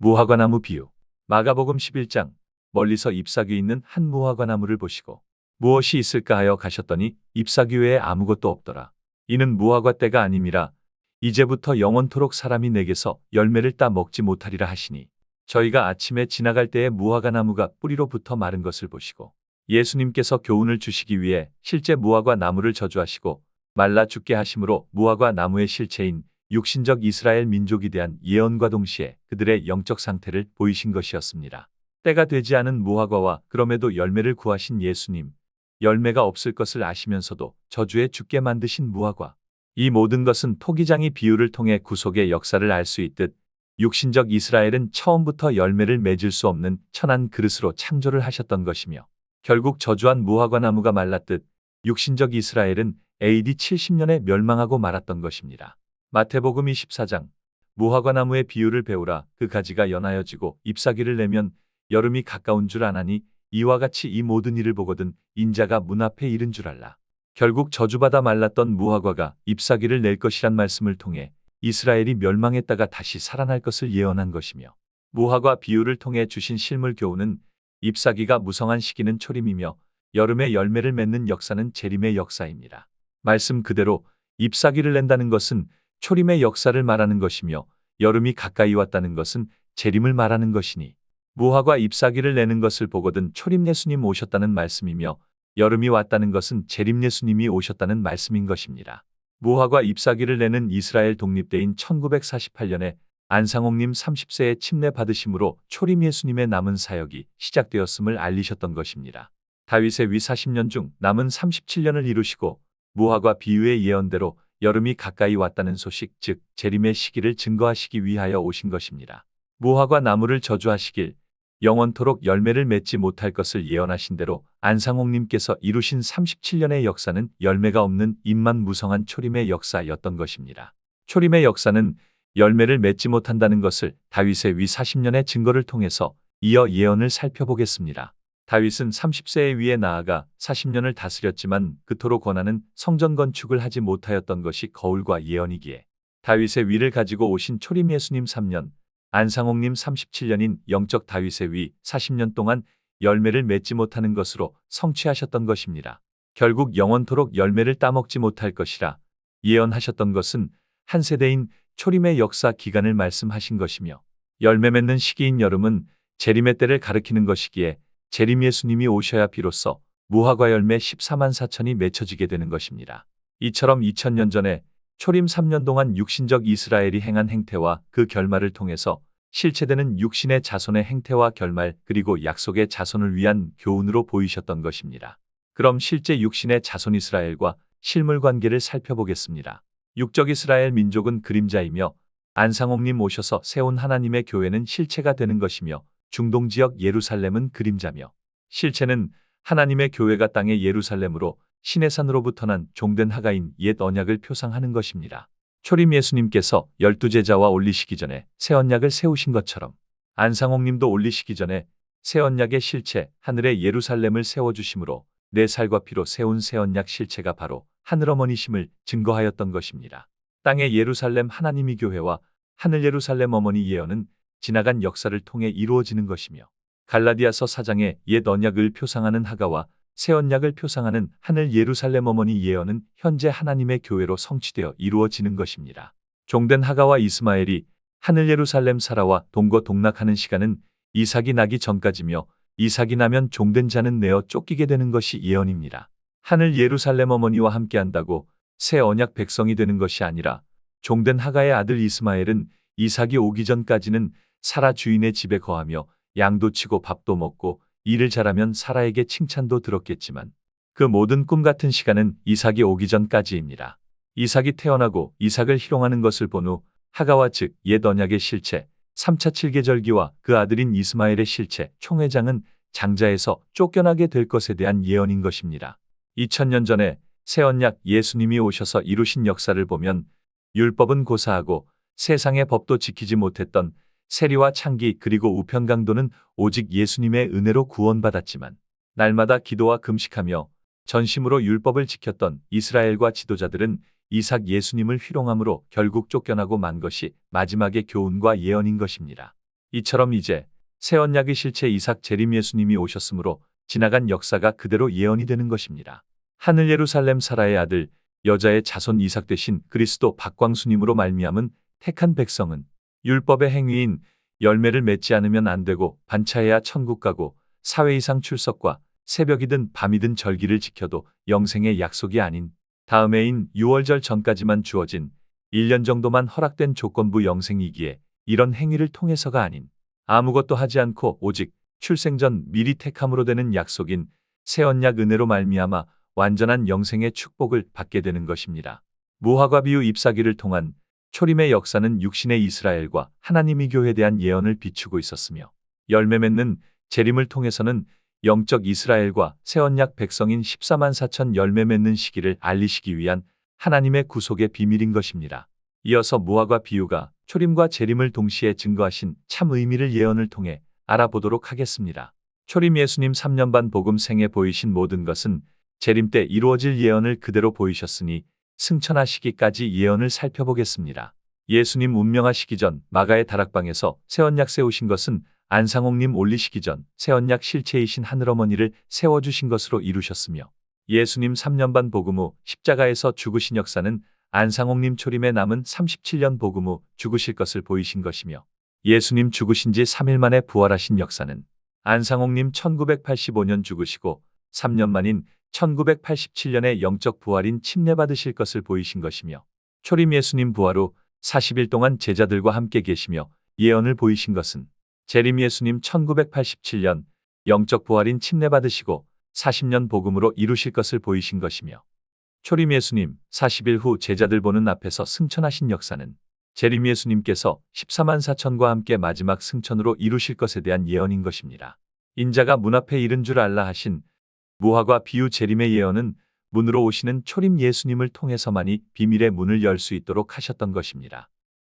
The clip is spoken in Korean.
무화과나무 비유. 마가복음 11장. 멀리서 잎사귀 있는 한 무화과나무를 보시고 무엇이 있을까 하여 가셨더니 잎사귀 외에 아무것도 없더라. 이는 무화과 때가 아님이라. 이제부터 영원토록 사람이 내게서 열매를 따 먹지 못하리라 하시니, 저희가 아침에 지나갈 때에 무화과나무가 뿌리로 붙어 마른 것을 보시고 예수님께서 교훈을 주시기 위해 실제 무화과 나무를 저주하시고 말라 죽게 하심으로 무화과 나무의 실체인 육신적 이스라엘 민족에 대한 예언과 동시에 그들의 영적 상태를 보이신 것이었습니다. 때가 되지 않은 무화과와 그럼에도 열매를 구하신 예수님, 열매가 없을 것을 아시면서도 저주에 죽게 만드신 무화과. 이 모든 것은 토기장이 비유를 통해 구속의 역사를 알 수 있듯 육신적 이스라엘은 처음부터 열매를 맺을 수 없는 천한 그릇으로 창조를 하셨던 것이며, 결국 저주한 무화과 나무가 말랐듯 육신적 이스라엘은 AD 70년에 멸망하고 말았던 것입니다. 마태복음 24장. 무화과 나무의 비유를 배우라. 그 가지가 연하여지고 잎사귀를 내면 여름이 가까운 줄 아나니, 이와 같이 이 모든 일을 보거든 인자가 문 앞에 이른 줄 알라. 결국 저주받아 말랐던 무화과가 잎사귀를 낼 것이란 말씀을 통해 이스라엘이 멸망했다가 다시 살아날 것을 예언한 것이며, 무화과 비유를 통해 주신 실물 교훈은 잎사귀가 무성한 시기는 초림이며 여름에 열매를 맺는 역사는 재림의 역사입니다. 말씀 그대로 잎사귀를 낸다는 것은 초림의 역사를 말하는 것이며, 여름이 가까이 왔다는 것은 재림을 말하는 것이니, 무화과 잎사귀를 내는 것을 보거든 초림 예수님 오셨다는 말씀이며, 여름이 왔다는 것은 재림 예수님이 오셨다는 말씀인 것입니다. 무화과 잎사귀를 내는 이스라엘 독립대인 1948년에 안상홍님 30세에 침례 받으심으로 초림 예수님의 남은 사역이 시작되었음을 알리셨던 것입니다. 다윗의 위 40년 중 남은 37년을 이루시고 무화과 비유의 예언대로 여름이 가까이 왔다는 소식, 즉 재림의 시기를 증거하시기 위하여 오신 것입니다. 무화과 나무를 저주하시길 영원토록 열매를 맺지 못할 것을 예언하신 대로 안상홍님께서 이루신 37년의 역사는 열매가 없는 잎만 무성한 초림의 역사였던 것입니다. 초림의 역사는 열매를 맺지 못한다는 것을 다윗의 위 40년의 증거를 통해서 이어 예언을 살펴보겠습니다. 다윗은 30세의 위에 나아가 40년을 다스렸지만 그토록 권하는 성전 건축을 하지 못하였던 것이 거울과 예언이기에, 다윗의 위를 가지고 오신 초림 예수님 3년, 안상홍님 37년인 영적 다윗의 위 40년 동안 열매를 맺지 못하는 것으로 성취하셨던 것입니다. 결국 영원토록 열매를 따먹지 못할 것이라 예언하셨던 것은 한 세대인 초림의 역사 기간을 말씀하신 것이며, 열매 맺는 시기인 여름은 재림의 때를 가리키는 것이기에 재림 예수님이 오셔야 비로소 무화과 열매 14만 4천이 맺혀지게 되는 것입니다. 이처럼 2000년 전에 초림 3년 동안 육신적 이스라엘이 행한 행태와 그 결말을 통해서 실체되는 육신의 자손의 행태와 결말, 그리고 약속의 자손을 위한 교훈으로 보이셨던 것입니다. 그럼 실제 육신의 자손 이스라엘과 실물 관계를 살펴보겠습니다. 육적 이스라엘 민족은 그림자이며, 안상홍님 오셔서 세운 하나님의 교회는 실체가 되는 것이며, 중동 지역 예루살렘은 그림자며, 실체는 하나님의 교회가 땅의 예루살렘으로 신의 산으로부터 난 종된 하가인 옛 언약을 표상하는 것입니다. 초림 예수님께서 12제자와 올리시기 전에 새 언약을 세우신 것처럼 안상홍님도 올리시기 전에 새 언약의 실체 하늘의 예루살렘을 세워주심으로 내 살과 피로 세운 새 언약 실체가 바로 하늘어머니심을 증거하였던 것입니다. 땅의 예루살렘 하나님이 교회와 하늘 예루살렘 어머니 예언은 지나간 역사를 통해 이루어지는 것이며, 갈라디아서 4장의 옛 언약을 표상하는 하가와 새 언약을 표상하는 하늘 예루살렘 어머니 예언은 현재 하나님의 교회로 성취되어 이루어지는 것입니다. 종된 하가와 이스마엘이 하늘 예루살렘 사라와 동거동락하는 시간은 이삭이 나기 전까지며, 이삭이 나면 종된 자는 내어 쫓기게 되는 것이 예언입니다. 하늘 예루살렘 어머니와 함께한다고 새 언약 백성이 되는 것이 아니라, 종된 하가의 아들 이스마엘은 이삭이 오기 전까지는 사라 주인의 집에 거하며 양도 치고 밥도 먹고 일을 잘하면 사라에게 칭찬도 들었겠지만, 그 모든 꿈 같은 시간은 이삭이 오기 전까지입니다. 이삭이 태어나고 이삭을 희롱하는 것을 본 후 하가와 즉 옛 언약의 실체 3차 7계절기와 그 아들인 이스마엘의 실체 총회장은 장자에서 쫓겨나게 될 것에 대한 예언인 것입니다. 2000년 전에 새 언약 예수님이 오셔서 이루신 역사를 보면, 율법은 고사하고 세상의 법도 지키지 못했던 세리와 창기 그리고 우편강도는 오직 예수님의 은혜로 구원받았지만, 날마다 기도와 금식하며 전심으로 율법을 지켰던 이스라엘과 지도자들은 이삭 예수님을 희롱함으로 결국 쫓겨나고 만 것이 마지막의 교훈과 예언인 것입니다. 이처럼 이제 새 언약의 실체 이삭 재림 예수님이 오셨으므로 지나간 역사가 그대로 예언이 되는 것입니다. 하늘 예루살렘 사라의 아들 여자의 자손 이삭 대신 그리스도 박광수님으로 말미암은 택한 백성은 율법의 행위인 열매를 맺지 않으면 안 되고 반차해야 천국 가고 사회 이상 출석과 새벽이든 밤이든 절기를 지켜도 영생의 약속이 아닌 다음 해인 6월절 전까지만 주어진 1년 정도만 허락된 조건부 영생이기에 이런 행위를 통해서가 아닌 아무것도 하지 않고 오직 출생 전 미리 택함으로 되는 약속인 새 언약 은혜로 말미암아 완전한 영생의 축복을 받게 되는 것입니다. 무화과 비유 잎사귀를 통한 초림의 역사는 육신의 이스라엘과 하나님의 교회에 대한 예언을 비추고 있었으며 열매 맺는 재림을 통해서는 영적 이스라엘과 새 언약 백성인 14만 4천 열매 맺는 시기를 알리시기 위한 하나님의 구속의 비밀인 것입니다. 이어서 무화과 비유가 초림과 재림을 동시에 증거하신 참 의미를 예언을 통해 알아보도록 하겠습니다. 초림 예수님 3년 반 복음 생에 보이신 모든 것은 재림 때 이루어질 예언을 그대로 보이셨으니 승천하시기까지 예언을 살펴보겠습니다. 예수님 운명하시기 전 마가의 다락방에서 새 언약 세우신 것은 안상홍님 올리시기 전 새 언약 실체이신 하늘어머니를 세워주신 것으로 이루셨으며 예수님 3년 반 복음 후 십자가에서 죽으신 역사는 안상홍님 초림에 남은 37년 복음 후 죽으실 것을 보이신 것이며 예수님 죽으신 지 3일 만에 부활하신 역사는 안상홍님 1985년 죽으시고 3년 만인 1987년에 영적 부활인 침례받으실 것을 보이신 것이며 초림 예수님 부활 후 40일 동안 제자들과 함께 계시며 예언을 보이신 것은 재림 예수님 1987년 영적 부활인 침례받으시고 40년 복음으로 이루실 것을 보이신 것이며 초림 예수님 40일 후 제자들 보는 앞에서 승천하신 역사는 재림 예수님께서 14만 4천과 함께 마지막 승천으로 이루실 것에 대한 예언인 것입니다. 인자가 문 앞에 이른 줄 알라 하신 무화과 비유 재림의 예언은 문으로 오시는 초림 예수님을 통해서만이 비밀의 문을 열 수 있도록 하셨던 것입니다.